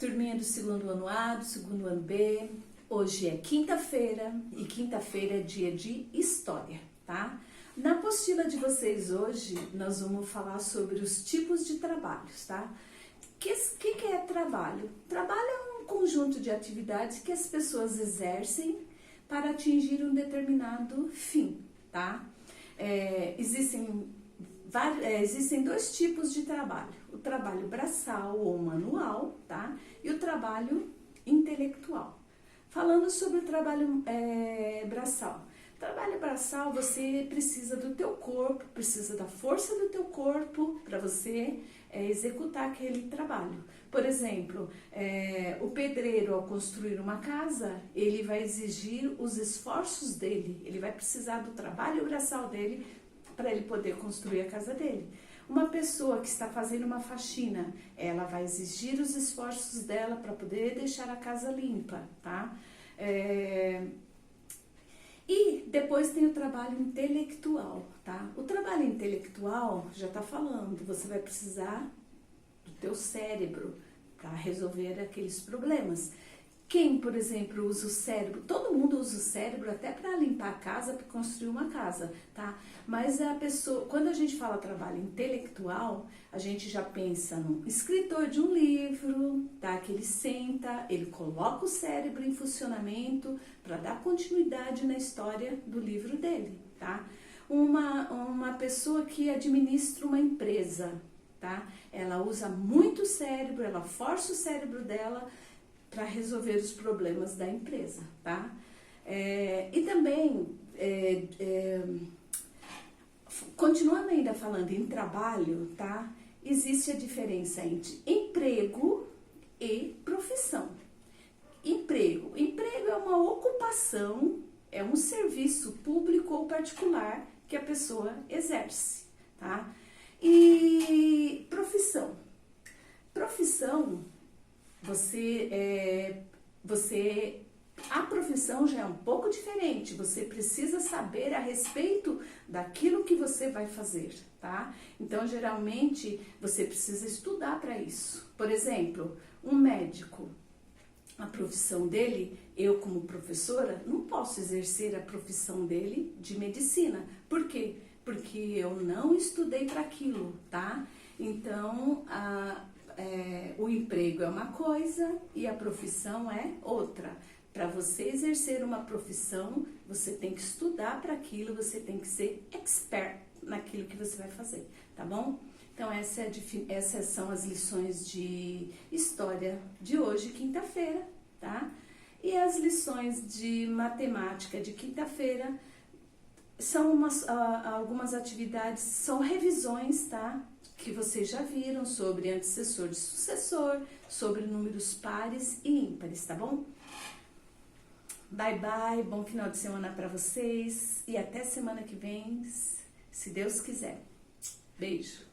Turminha do segundo ano A, do segundo ano B, hoje é quinta-feira e quinta-feira é dia de história, tá? Na apostila de vocês hoje, nós vamos falar sobre os tipos de trabalhos, tá? O que é trabalho? Trabalho é um conjunto de atividades que as pessoas exercem para atingir um determinado fim, tá? Existem dois tipos de trabalho, o trabalho braçal ou manual, tá? E o trabalho intelectual. Falando sobre o trabalho braçal. Trabalho braçal, você precisa do teu corpo, precisa da força do teu corpo para você executar aquele trabalho. Por exemplo, o pedreiro, ao construir uma casa, ele vai exigir os esforços dele, ele vai precisar do trabalho braçal dele para ele poder construir a casa dele. Uma pessoa que está fazendo uma faxina, ela vai exigir os esforços dela para poder deixar a casa limpa, tá? E depois tem o trabalho intelectual, tá? O trabalho intelectual, já está falando, você vai precisar do teu cérebro para resolver aqueles problemas. Quem, por exemplo, usa o cérebro? Todo mundo usa o cérebro até para limpar a casa, para construir uma casa, tá? Mas a pessoa, quando a gente fala trabalho intelectual, a gente já pensa no escritor de um livro, tá? Que ele senta, ele coloca o cérebro em funcionamento para dar continuidade na história do livro dele, tá? Uma pessoa que administra uma empresa, tá? Ela usa muito o cérebro, ela força o cérebro dela para resolver os problemas da empresa, tá? E também, continuando ainda falando em trabalho, tá? Existe a diferença entre emprego e profissão. Emprego é uma ocupação, é um serviço público ou particular que a pessoa exerce, tá? E profissão. Profissão, a profissão já é um pouco diferente, você precisa saber a respeito daquilo que você vai fazer, tá? Então, geralmente, você precisa estudar para isso. Por exemplo, um médico, a profissão dele, eu como professora, não posso exercer a profissão dele de medicina. Por quê? Porque eu não estudei para aquilo, tá? Então, o emprego é uma coisa e a profissão é outra. Para você exercer uma profissão, você tem que estudar para aquilo, você tem que ser expert naquilo que você vai fazer, tá bom? Então, essas são as lições de história de hoje, quinta-feira, tá? E as lições de matemática de quinta-feira são algumas atividades, são revisões, tá? Que vocês já viram sobre antecessor de sucessor, sobre números pares e ímpares, tá bom? Bye, bye, bom final de semana para vocês e até semana que vem, se Deus quiser. Beijo.